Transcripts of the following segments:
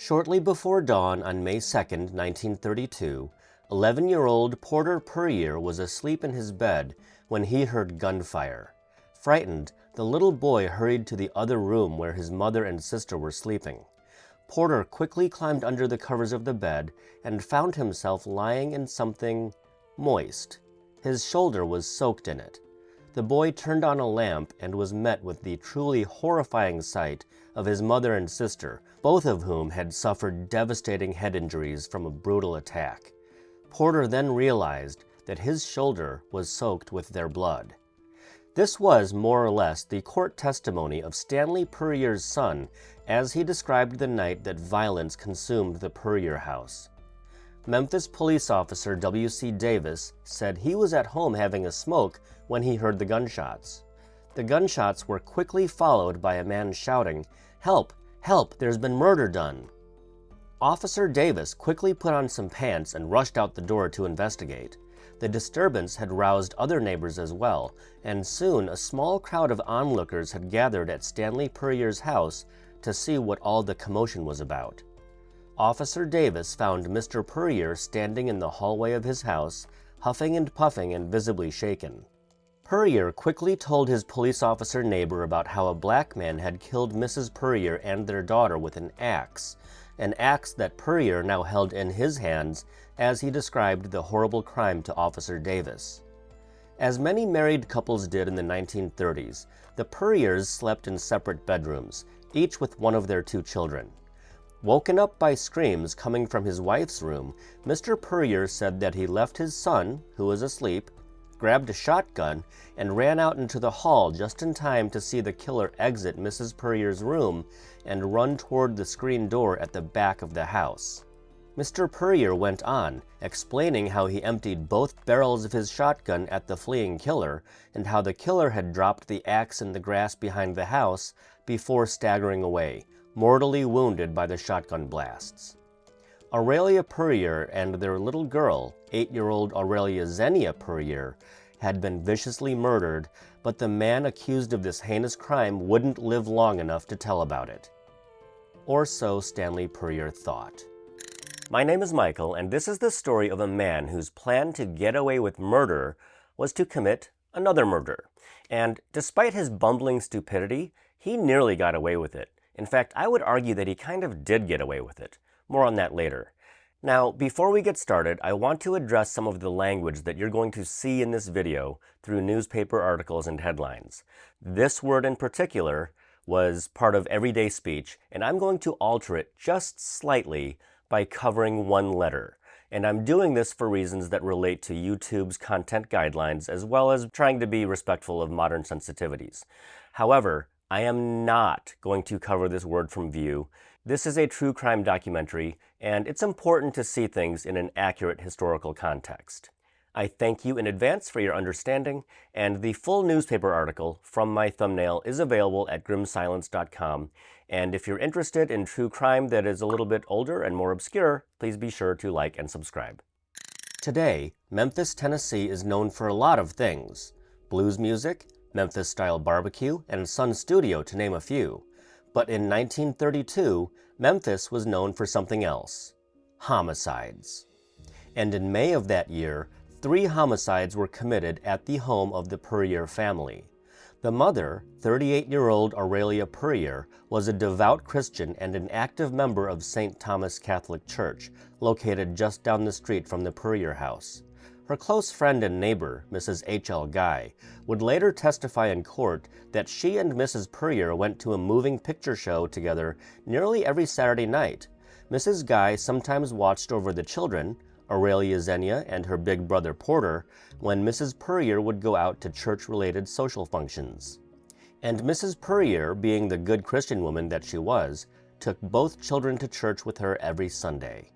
Shortly before dawn on May 2, 1932, 11-year-old Porter Puryear was asleep in his bed when he heard gunfire. Frightened, the little boy hurried to the other room where his mother and sister were sleeping. Porter quickly climbed under the covers of the bed and found himself lying in something moist. His shoulder was soaked in it. The boy turned on a lamp and was met with the truly horrifying sight of his mother and sister, both of whom had suffered devastating head injuries from a brutal attack. Porter then realized that his shoulder was soaked with their blood. This was, more or less, the court testimony of Stanley Puryear's son as he described the night that violence consumed the Puryear house. Memphis police officer W.C. Davis said he was at home having a smoke when he heard the gunshots. The gunshots were quickly followed by a man shouting, "Help! Help! There's been murder done!" Officer Davis quickly put on some pants and rushed out the door to investigate. The disturbance had roused other neighbors as well, and soon a small crowd of onlookers had gathered at Stanley Puryear's house to see what all the commotion was about. Officer Davis found Mr. Puryear standing in the hallway of his house, huffing and puffing and visibly shaken. Puryear quickly told his police officer neighbor about how a black man had killed Mrs. Puryear and their daughter with an axe that Puryear now held in his hands as he described the horrible crime to Officer Davis. As many married couples did in the 1930s, the Puryears slept in separate bedrooms, each with one of their two children. Woken up by screams coming from his wife's room, Mr. Puryear said that he left his son, who was asleep, grabbed a shotgun, and ran out into the hall just in time to see the killer exit Mrs. Puryear's room and run toward the screen door at the back of the house. Mr. Puryear went on, explaining how he emptied both barrels of his shotgun at the fleeing killer and how the killer had dropped the axe in the grass behind the house before staggering away, mortally wounded by the shotgun blasts. Aurelia Puryear and their little girl, 8-year-old Aurelia Xenia Puryear, had been viciously murdered, but the man accused of this heinous crime wouldn't live long enough to tell about it. Or so Stanley Puryear thought. My name is Michael, and this is the story of a man whose plan to get away with murder was to commit another murder. And despite his bumbling stupidity, he nearly got away with it. In fact, I would argue that he kind of did get away with it. More on that later. Now, before we get started, I want to address some of the language that you're going to see in this video through newspaper articles and headlines. This word in particular was part of everyday speech, and I'm going to alter it just slightly by covering one letter. And I'm doing this for reasons that relate to YouTube's content guidelines, as well as trying to be respectful of modern sensitivities. However, I am not going to cover this word from view. This is a true crime documentary, and it's important to see things in an accurate historical context. I thank you in advance for your understanding, and the full newspaper article from my thumbnail is available at grimsilence.com, and if you're interested in true crime that is a little bit older and more obscure, please be sure to like and subscribe. Today, Memphis, Tennessee is known for a lot of things: blues music, Memphis-style barbecue, and Sun Studio, to name a few. But in 1932, Memphis was known for something else: homicides. And in May of that year, 3 homicides were committed at the home of the Puryear family. The mother, 38-year-old Aurelia Puryear, was a devout Christian and an active member of St. Thomas Catholic Church, located just down the street from the Puryear house. Her close friend and neighbor, Mrs. H.L. Guy, would later testify in court that she and Mrs. Puryear went to a moving picture show together nearly every Saturday night. Mrs. Guy sometimes watched over the children, Aurelia Xenia and her big brother Porter, when Mrs. Puryear would go out to church-related social functions. And Mrs. Puryear, being the good Christian woman that she was, took both children to church with her every Sunday.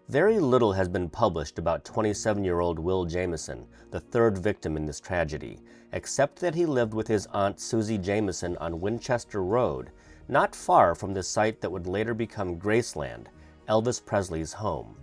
Very little has been published about 27-year-old Will Jamison, the third victim in this tragedy, except that he lived with his aunt Susie Jamison on Winchester Road, not far from the site that would later become Graceland, Elvis Presley's home.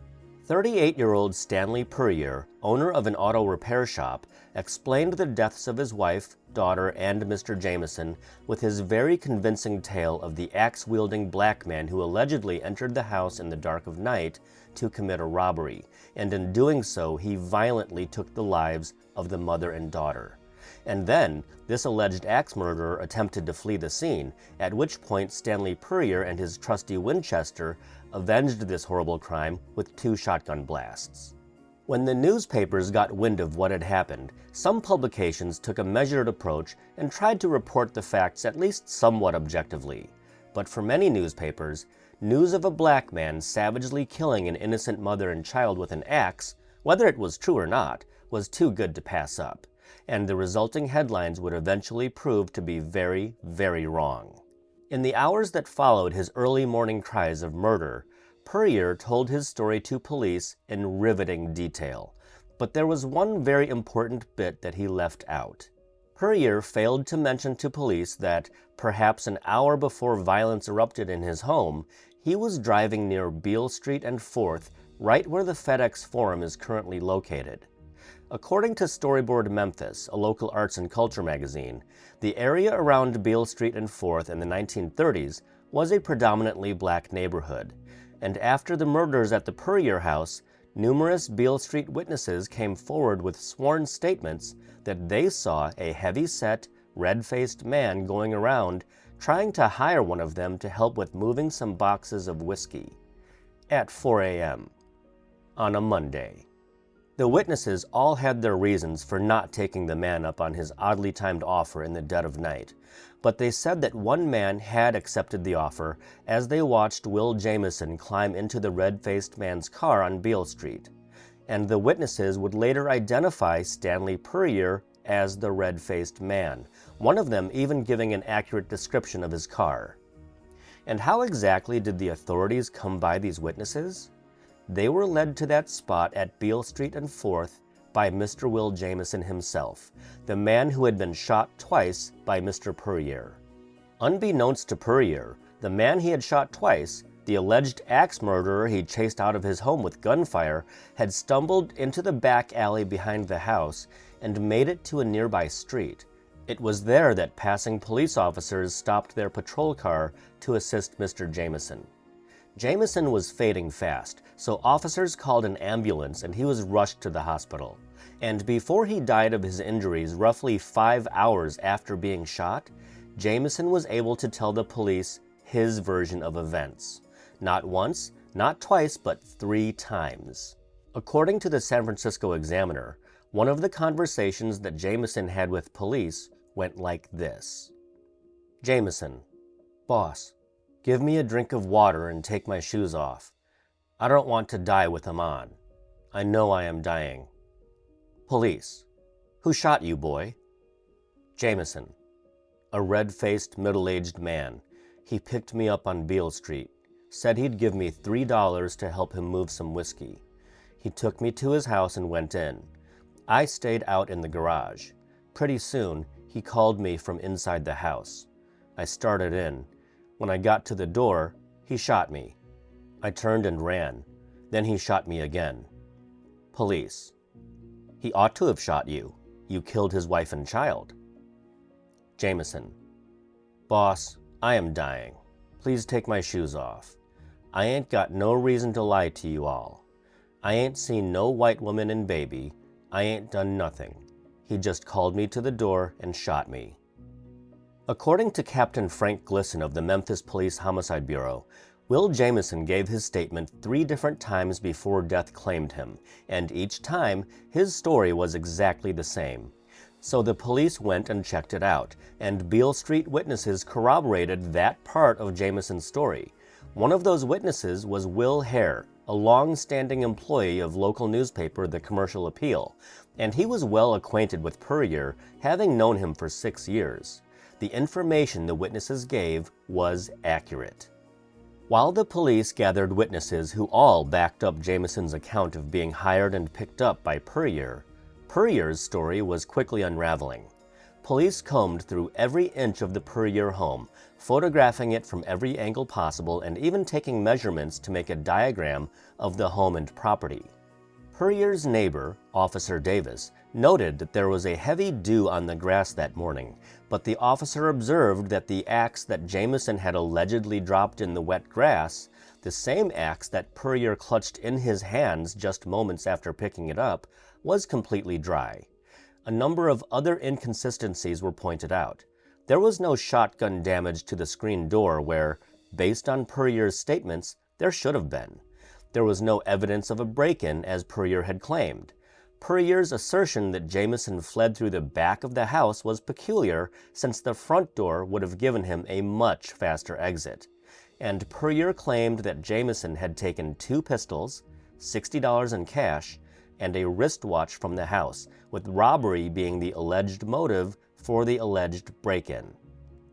38-year-old Stanley Puryear, owner of an auto repair shop, explained the deaths of his wife, daughter, and Mr. Jamison with his very convincing tale of the axe-wielding black man who allegedly entered the house in the dark of night to commit a robbery, and in doing so he violently took the lives of the mother and daughter. And then, this alleged axe murderer attempted to flee the scene, at which point Stanley Puryear and his trusty Winchester avenged this horrible crime with 2 shotgun blasts. When the newspapers got wind of what had happened, some publications took a measured approach and tried to report the facts at least somewhat objectively. But for many newspapers, news of a black man savagely killing an innocent mother and child with an axe, whether it was true or not, was too good to pass up, and the resulting headlines would eventually prove to be very, very wrong. In the hours that followed his early morning cries of murder, Puryear told his story to police in riveting detail, but there was one very important bit that he left out. Puryear failed to mention to police that, perhaps an hour before violence erupted in his home, he was driving near Beale Street and 4th, right where the FedEx Forum is currently located. According to Storyboard Memphis, a local arts and culture magazine, the area around Beale Street and 4th in the 1930s was a predominantly black neighborhood, and after the murders at the Puryear house, numerous Beale Street witnesses came forward with sworn statements that they saw a heavy-set, red-faced man going around trying to hire one of them to help with moving some boxes of whiskey at 4 a.m. on a Monday. The witnesses all had their reasons for not taking the man up on his oddly timed offer in the dead of night, but they said that one man had accepted the offer as they watched Will Jamison climb into the red-faced man's car on Beale Street, and the witnesses would later identify Stanley Puryear as the red-faced man, one of them even giving an accurate description of his car. And how exactly did the authorities come by these witnesses? They were led to that spot at Beale Street and 4th by Mr. Will Jamison himself, the man who had been shot twice by Mr. Puryear. Unbeknownst to Puryear, the man he had shot twice, the alleged axe murderer he chased out of his home with gunfire, had stumbled into the back alley behind the house and made it to a nearby street. It was there that passing police officers stopped their patrol car to assist Mr. Jamison. Jamison was fading fast, so officers called an ambulance and he was rushed to the hospital. And before he died of his injuries roughly 5 hours after being shot, Jamison was able to tell the police his version of events. Not once, not twice, but 3 times. According to the San Francisco Examiner, one of the conversations that Jamison had with police went like this. Jamison: "Boss, give me a drink of water and take my shoes off. I don't want to die with them on. I know I am dying." Police: "Who shot you, boy?" Jamison: "A red-faced, middle-aged man. He picked me up on Beale Street. Said he'd give me $3 to help him move some whiskey. He took me to his house and went in. I stayed out in the garage. Pretty soon, he called me from inside the house. I started in. When I got to the door, he shot me. I turned and ran. Then he shot me again." Police: "He ought to have shot you. You killed his wife and child." Jamison: "Boss, I am dying. Please take my shoes off. I ain't got no reason to lie to you all. I ain't seen no white woman and baby. I ain't done nothing. He just called me to the door and shot me." According to Captain Frank Glisson of the Memphis Police Homicide Bureau, Will Jamison gave his statement 3 different times before death claimed him, and each time, his story was exactly the same. So the police went and checked it out, and Beale Street witnesses corroborated that part of Jamison's story. One of those witnesses was Will Hare, a long-standing employee of local newspaper The Commercial Appeal, and he was well acquainted with Puryear, having known him for 6 years. The information the witnesses gave was accurate. While the police gathered witnesses who all backed up Jamison's account of being hired and picked up by Puryear, Puryear's story was quickly unraveling. Police combed through every inch of the Puryear home, photographing it from every angle possible and even taking measurements to make a diagram of the home and property. Puryear's neighbor, Officer Davis, noted that there was a heavy dew on the grass that morning, but the officer observed that the axe that Jamison had allegedly dropped in the wet grass, the same axe that Puryear clutched in his hands just moments after picking it up, was completely dry. A number of other inconsistencies were pointed out. There was no shotgun damage to the screen door where, based on Puryear's statements, there should have been. There was no evidence of a break-in as Puryear had claimed. Puryear's assertion that Jamison fled through the back of the house was peculiar since the front door would have given him a much faster exit. And Puryear claimed that Jamison had taken 2 pistols, $60 in cash, and a wristwatch from the house, with robbery being the alleged motive for the alleged break-in.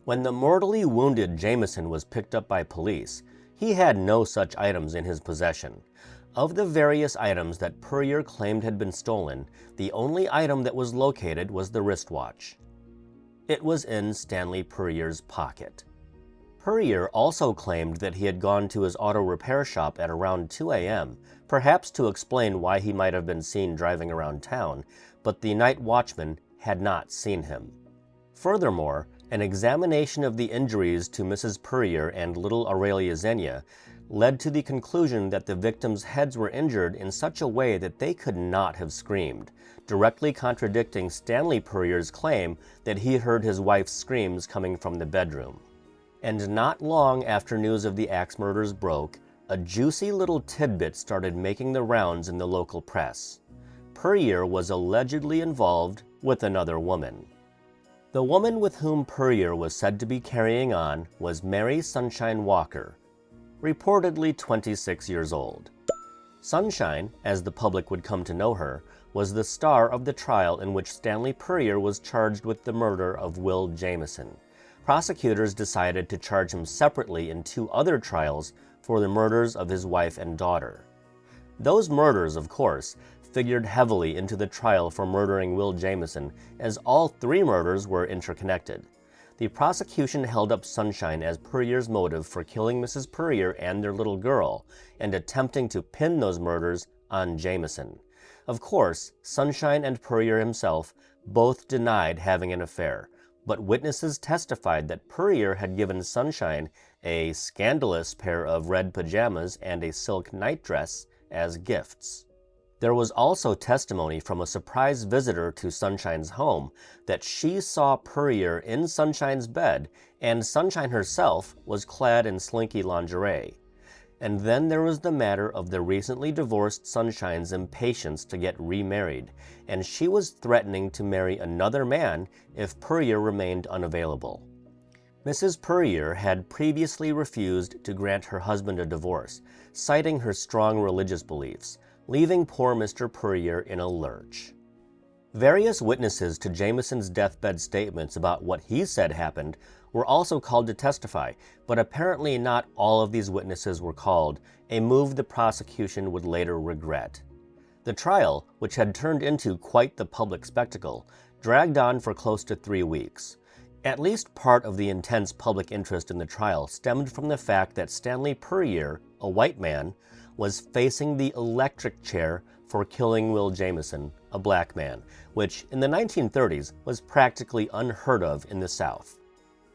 When the mortally wounded Jamison was picked up by police, he had no such items in his possession. Of the various items that Puryear claimed had been stolen, the only item that was located was the wristwatch. It was in Stanley Puryear's pocket. Puryear also claimed that he had gone to his auto repair shop at around 2 a.m., perhaps to explain why he might have been seen driving around town, but the night watchman had not seen him. Furthermore, an examination of the injuries to Mrs. Puryear and little Aurelia Xenia led to the conclusion that the victims' heads were injured in such a way that they could not have screamed, directly contradicting Stanley Puryear's claim that he heard his wife's screams coming from the bedroom. And not long after news of the axe murders broke, a juicy little tidbit started making the rounds in the local press. Puryear was allegedly involved with another woman. The woman with whom Puryear was said to be carrying on was Mary Sunshine Walker, reportedly 26 years old. Sunshine, as the public would come to know her, was the star of the trial in which Stanley Puryear was charged with the murder of Will Jamison. Prosecutors decided to charge him separately in 2 other trials for the murders of his wife and daughter. Those murders, of course, figured heavily into the trial for murdering Will Jamison, as all 3 murders were interconnected. The prosecution held up Sunshine as Puryear's motive for killing Mrs. Puryear and their little girl, and attempting to pin those murders on Jamison. Of course, Sunshine and Puryear himself both denied having an affair, but witnesses testified that Puryear had given Sunshine a scandalous pair of red pajamas and a silk nightdress as gifts. There was also testimony from a surprise visitor to Sunshine's home that she saw Puryear in Sunshine's bed, and Sunshine herself was clad in slinky lingerie. And then there was the matter of the recently divorced Sunshine's impatience to get remarried, and she was threatening to marry another man if Puryear remained unavailable. Mrs. Puryear had previously refused to grant her husband a divorce, citing her strong religious beliefs, leaving poor Mr. Puryear in a lurch. Various witnesses to Jamison's deathbed statements about what he said happened were also called to testify, but apparently not all of these witnesses were called, a move the prosecution would later regret. The trial, which had turned into quite the public spectacle, dragged on for close to 3 weeks. At least part of the intense public interest in the trial stemmed from the fact that Stanley Puryear, a white man, was facing the electric chair for killing Will Jamison, a black man, which in the 1930s was practically unheard of in the South.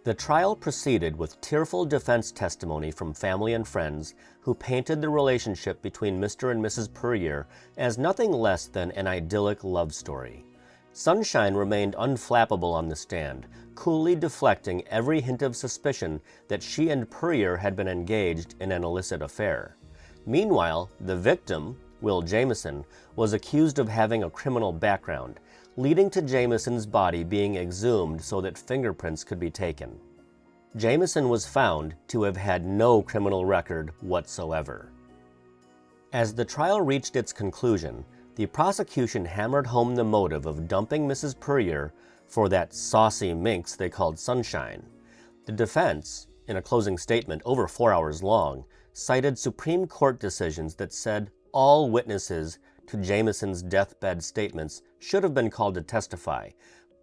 The trial proceeded with tearful defense testimony from family and friends who painted the relationship between Mr. and Mrs. Puryear as nothing less than an idyllic love story. Sunshine remained unflappable on the stand, coolly deflecting every hint of suspicion that she and Puryear had been engaged in an illicit affair. Meanwhile, the victim, Will Jamison, was accused of having a criminal background, leading to Jamison's body being exhumed so that fingerprints could be taken. Jamison was found to have had no criminal record whatsoever. As the trial reached its conclusion, the prosecution hammered home the motive of dumping Mrs. Puryear for that saucy minx they called Sunshine. The defense, in a closing statement over 4 hours long, cited Supreme Court decisions that said all witnesses to Jamison's deathbed statements should have been called to testify,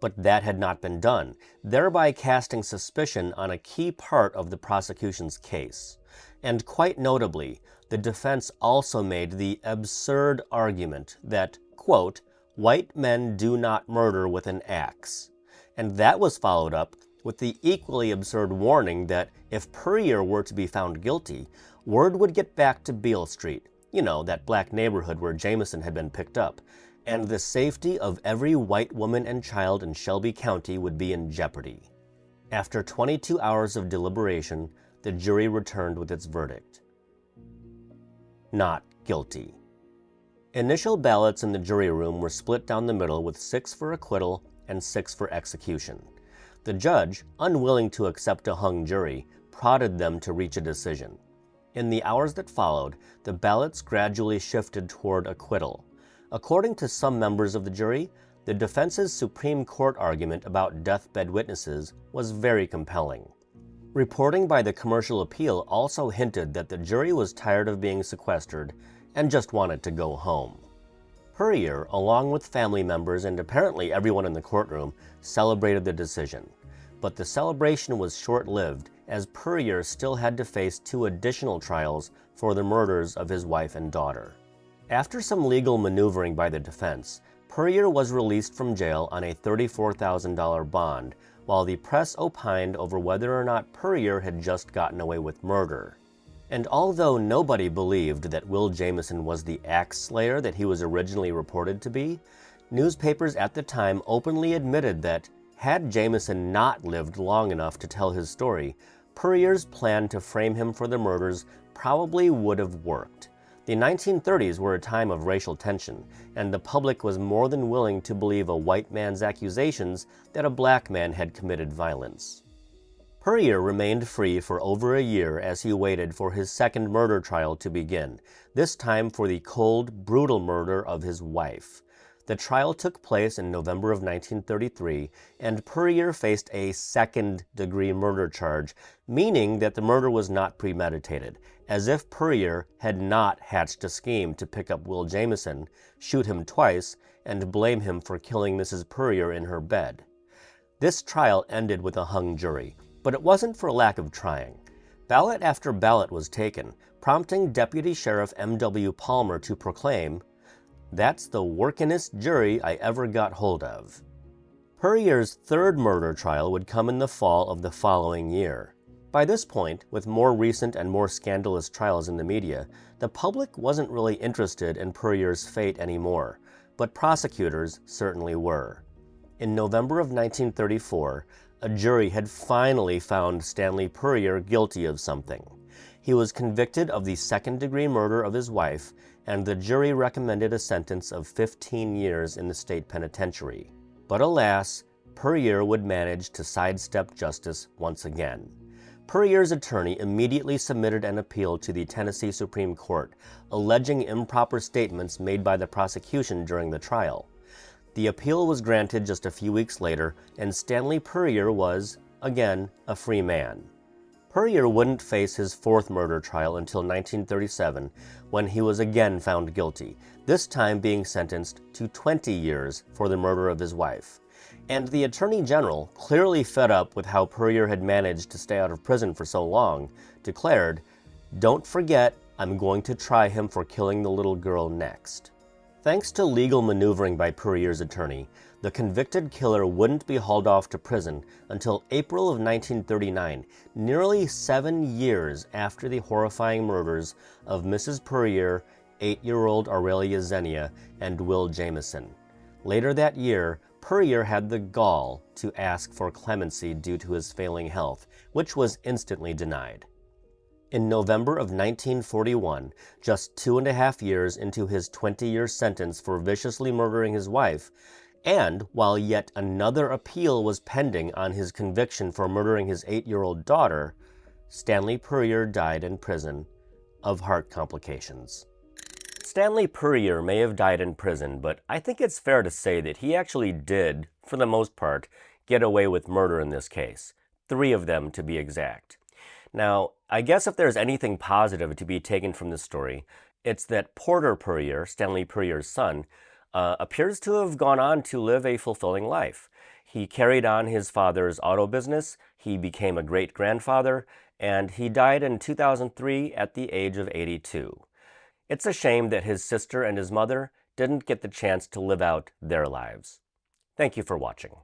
But that had not been done, thereby casting suspicion on a key part of the prosecution's case. And quite notably, the defense also made the absurd argument that, quote, white men do not murder with an axe. And that was followed up with the equally absurd warning that if Puryear were to be found guilty, word would get back to Beale Street, you know, that black neighborhood where Jamison had been picked up, and the safety of every white woman and child in Shelby County would be in jeopardy. After 22 hours of deliberation, the jury returned with its verdict: not guilty. Initial ballots in the jury room were split down the middle with 6 for acquittal and 6 for execution. The judge, unwilling to accept a hung jury, prodded them to reach a decision. In the hours that followed, the ballots gradually shifted toward acquittal. According to some members of the jury, the defense's Supreme Court argument about deathbed witnesses was very compelling. Reporting by the Commercial Appeal also hinted that the jury was tired of being sequestered and just wanted to go home. Puryear, along with family members and apparently everyone in the courtroom, celebrated the decision. But the celebration was short-lived, as Puryear still had to face 2 additional trials for the murders of his wife and daughter. After some legal maneuvering by the defense, Puryear was released from jail on a $34,000 bond, while the press opined over whether or not Puryear had just gotten away with murder. And although nobody believed that Will Jamison was the axe slayer that he was originally reported to be, newspapers at the time openly admitted that, had Jamison not lived long enough to tell his story, Puryear's plan to frame him for the murders probably would have worked. The 1930s were a time of racial tension, and the public was more than willing to believe a white man's accusations that a black man had committed violence. Puryear remained free for over a year as he waited for his second murder trial to begin, this time for the cold, brutal murder of his wife. The trial took place in November of 1933, and Puryear faced a second-degree murder charge, meaning that the murder was not premeditated, as if Puryear had not hatched a scheme to pick up Will Jamison, shoot him twice, and blame him for killing Mrs. Puryear in her bed. This trial ended with a hung jury, but it wasn't for lack of trying. Ballot after ballot was taken, prompting Deputy Sheriff M.W. Palmer to proclaim, "That's the workin'est jury I ever got hold of." Puryear's third murder trial would come in the fall of the following year. By this point, with more recent and more scandalous trials in the media, the public wasn't really interested in Puryear's fate anymore, but prosecutors certainly were. In November of 1934, a jury had finally found Stanley Puryear guilty of something. He was convicted of the second-degree murder of his wife, and the jury recommended a sentence of 15 years in the state penitentiary. But alas, Puryear would manage to sidestep justice once again. Puryear's attorney immediately submitted an appeal to the Tennessee Supreme Court, alleging improper statements made by the prosecution during the trial. The appeal was granted just a few weeks later, and Stanley Puryear was, again, a free man. Puryear wouldn't face his fourth murder trial until 1937, when he was again found guilty, this time being sentenced to 20 years for the murder of his wife. And the Attorney General, clearly fed up with how Puryear had managed to stay out of prison for so long, declared, "Don't forget, I'm going to try him for killing the little girl next." Thanks to legal maneuvering by Puryear's attorney, the convicted killer wouldn't be hauled off to prison until April of 1939, nearly 7 years after the horrifying murders of Mrs. Puryear, 8-year-old Aurelia Xenia, and Will Jamison. Later that year, Puryear had the gall to ask for clemency due to his failing health, which was instantly denied. In November of 1941, just 2.5 years into his 20-year sentence for viciously murdering his wife, and while yet another appeal was pending on his conviction for murdering his 8-year-old daughter, Stanley Puryear died in prison of heart complications. Stanley Puryear may have died in prison, but I think it's fair to say that he actually did, for the most part, get away with murder in this case. 3 of them, to be exact. Now, I guess if there's anything positive to be taken from this story, it's that Porter Puryear, Stanley Puryear's son, appears to have gone on to live a fulfilling life. He carried on his father's auto business, he became a great-grandfather, and he died in 2003 at the age of 82. It's a shame that his sister and his mother didn't get the chance to live out their lives. Thank you for watching.